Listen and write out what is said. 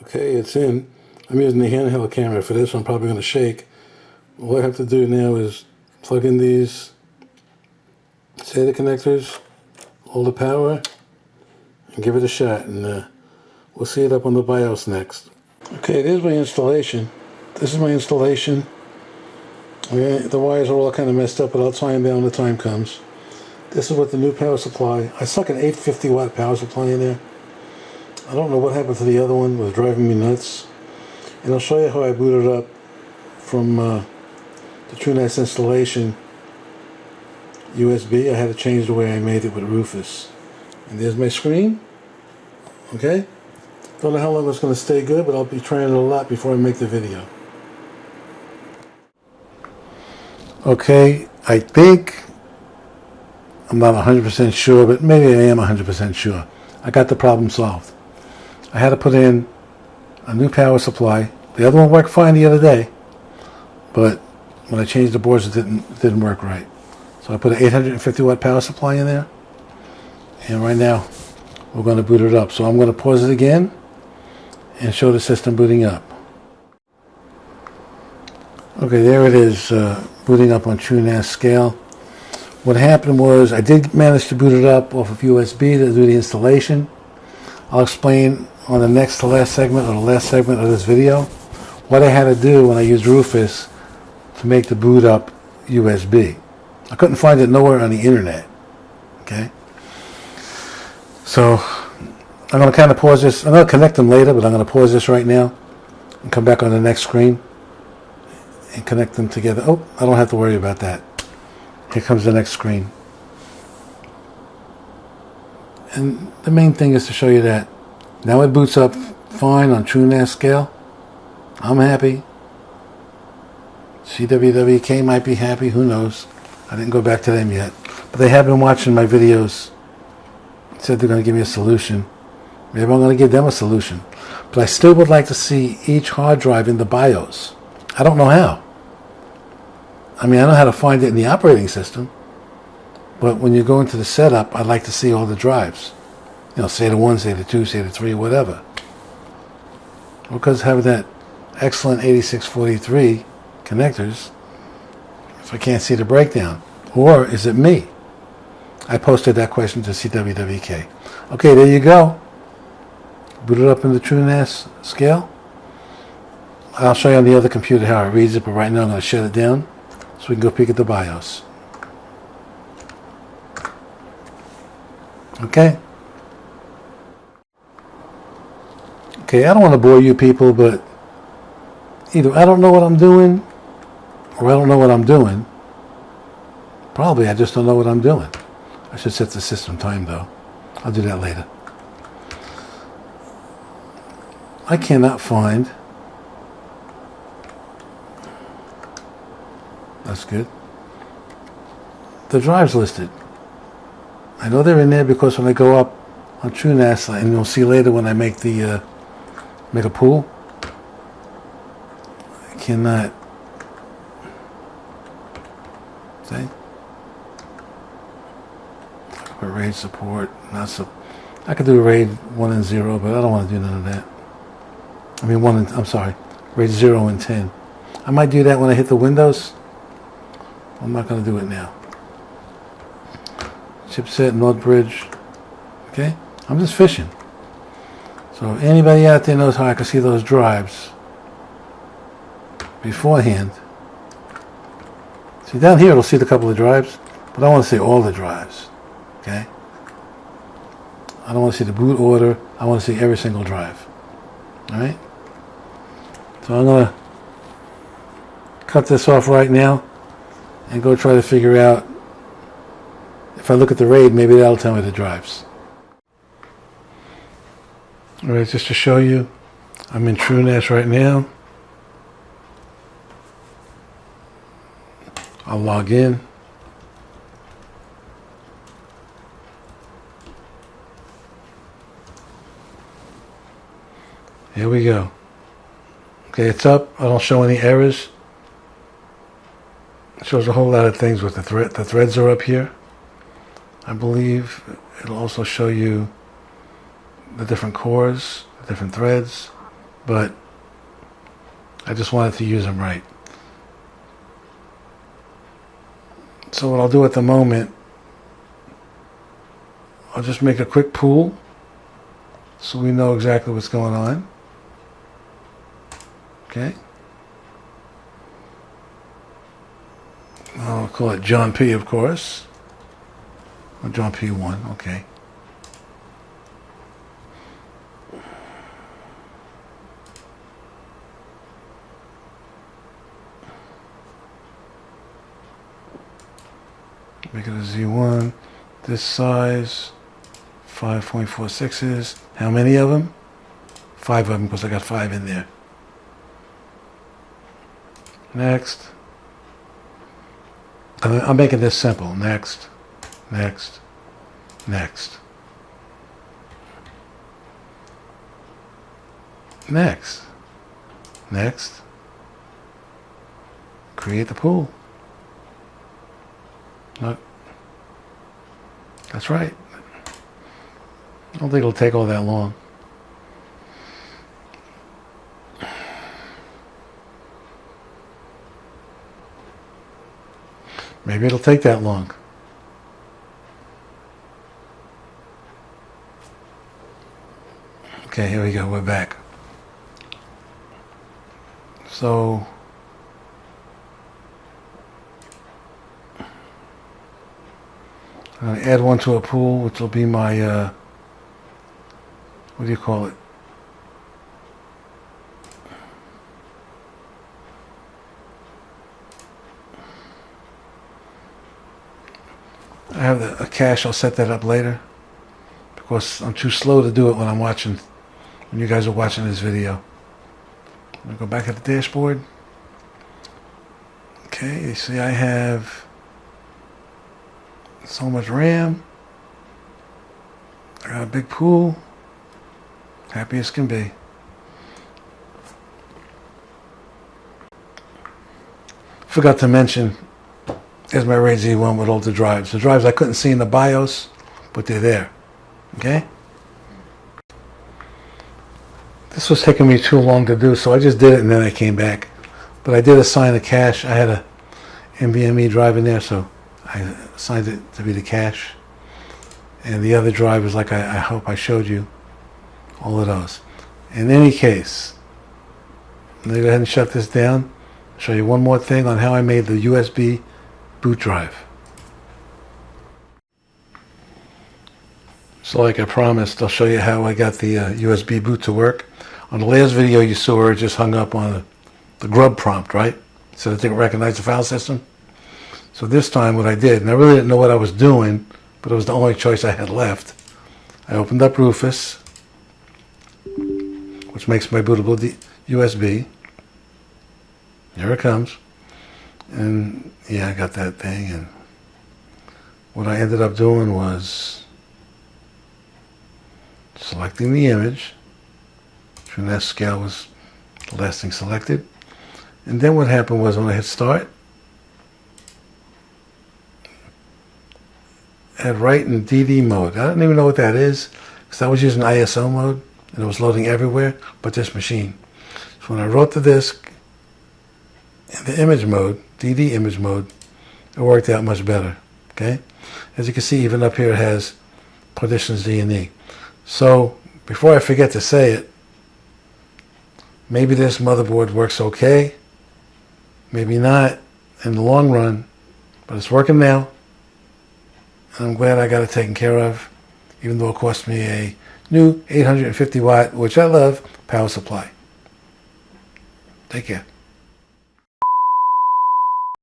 Okay, it's in. I'm using the handheld camera for this. I'm probably going to shake. All I have to do now is plug in these SATA connectors, hold the power, and give it a shot. And we'll see it up on the BIOS next. Okay, there's my installation. This is my installation. The wires are all kind of messed up, but I'll tie them down when the time comes. This is what the new power supply. I stuck an 850 watt power supply in there. I don't know what happened to the other one. It was driving me nuts. And I'll show you how I booted up from the TrueNAS installation USB. I had to change the way I made it with Rufus. And there's my screen. Okay? Don't know how long it's going to stay good, but I'll be trying it a lot before I make the video. Okay, I think, I'm not 100% sure, but maybe I am 100% sure. I got the problem solved. I had to put in a new power supply. The other one worked fine the other day, but when I changed the boards, it didn't work right. So I put an 850 watt power supply in there, and right now we're going to boot it up. So I'm going to pause it again and show the system booting up. Okay, there it is, booting up on TrueNAS scale. What happened was I did manage to boot it up off of USB to do the installation. I'll explain on the next to last segment or the last segment of this video what I had to do when I used Rufus to make the boot up USB. I couldn't find it nowhere on the internet. Okay, so I'm going to kind of pause this. I'm going to connect them later, but I'm going to pause this right now and come back on the next screen and connect them together. Oh, I don't have to worry about that. Here comes the next screen. And the main thing is to show you that now it boots up fine on TrueNAS scale. I'm happy. CWWK might be happy. Who knows? I didn't go back to them yet. But they have been watching my videos. Said they're going to give me a solution. Maybe I'm going to give them a solution. But I still would like to see each hard drive in the BIOS. I don't know how. I mean, I know how to find it in the operating system. But when you go into the setup, I'd like to see all the drives. You know, SATA 1, SATA 2, SATA 3, whatever. Because having that excellent 8643 connectors, if I can't see the breakdown. Or is it me? I posted that question to CWWK. Okay, there you go. Boot it up in the TrueNAS scale. I'll show you on the other computer how it reads it, but right now I'm going to shut it down so we can go peek at the BIOS. Okay. Okay, I don't want to bore you people, but either I don't know what I'm doing, or I don't know what I'm doing. Probably I just don't know what I'm doing. I should set the system time though. I'll do that later. I cannot find. That's good. The drives listed. I know they're in there because when I go up on TrueNAS, and you'll see later when I make the make a pool, I cannot see. But RAID support, not so. I could do RAID 1 and 0, but I don't want to do none of that. I mean I'm sorry, RAID 0 and 10. I might do that when I hit the Windows. I'm not going to do it now. Chipset, Node Bridge. Okay, I'm just fishing. So if anybody out there knows how I can see those drives beforehand. See down here it'll see the couple of drives, but I want to see all the drives. Okay? I don't want to see the boot order. I want to see every single drive. Alright? So I'm going to cut this off right now and go try to figure out, if I look at the RAID, maybe that'll tell me the drives. Alright, just to show you, I'm in TrueNAS right now. I'll log in. Here we go. Okay, it's up. I don't show any errors. It shows a whole lot of things with the threads are up here. I believe it'll also show you the different cores, the different threads, but I just wanted to use them right. So what I'll do at the moment, I'll just make a quick pool so we know exactly what's going on. Okay. I'll call it John P, of course. Or John P1, okay. Make it a Z1. This size, 5.46s. How many of them? 5 of them, because I got 5 in there. Next. I'm making this simple. Next, next, next. Next. Next. Create the pool. No. That's right. I don't think it'll take all that long. Maybe it'll take that long. Okay, here we go. We're back. So I'm going to add one to a pool, which will be my, what do you call it? I have a cache. I'll set that up later because I'm too slow to do it when when you guys are watching this video. I'm going to go back to the dashboard. Okay, you see I have so much RAM. I got a big pool. Happy as can be. Forgot to mention, here's my RAID Z1 with all the drives. The drives I couldn't see in the BIOS, but they're there. Okay? This was taking me too long to do, so I just did it and then I came back. But I did assign a cache. I had a NVMe drive in there, so I assigned it to be the cache. And the other drive is like I hope I showed you. All of those. In any case, let me go ahead and shut this down. Show you one more thing on how I made the USB boot drive. So like I promised, I'll show you how I got the USB boot to work. On the last video you saw where it just hung up on the grub prompt, right? So it didn't recognize the file system. So this time what I did, and I really didn't know what I was doing, but it was the only choice I had left. I opened up Rufus, which makes my bootable USB. Here it comes. And yeah, I got that thing. And what I ended up doing was selecting the image. TrueNAS scale was the last thing selected. And then what happened was when I hit start, I had write in DD mode. I don't even know what that is because I was using ISO mode and it was loading everywhere but this machine. So when I wrote the disk in the image mode, DD image mode, it worked out much better. Okay, as you can see, even up here it has partitions D and E. So before I forget to say it, maybe this motherboard works okay, maybe not in the long run, but it's working now. And I'm glad I got it taken care of, even though it cost me a new 850 watt, which I love, power supply. Take care.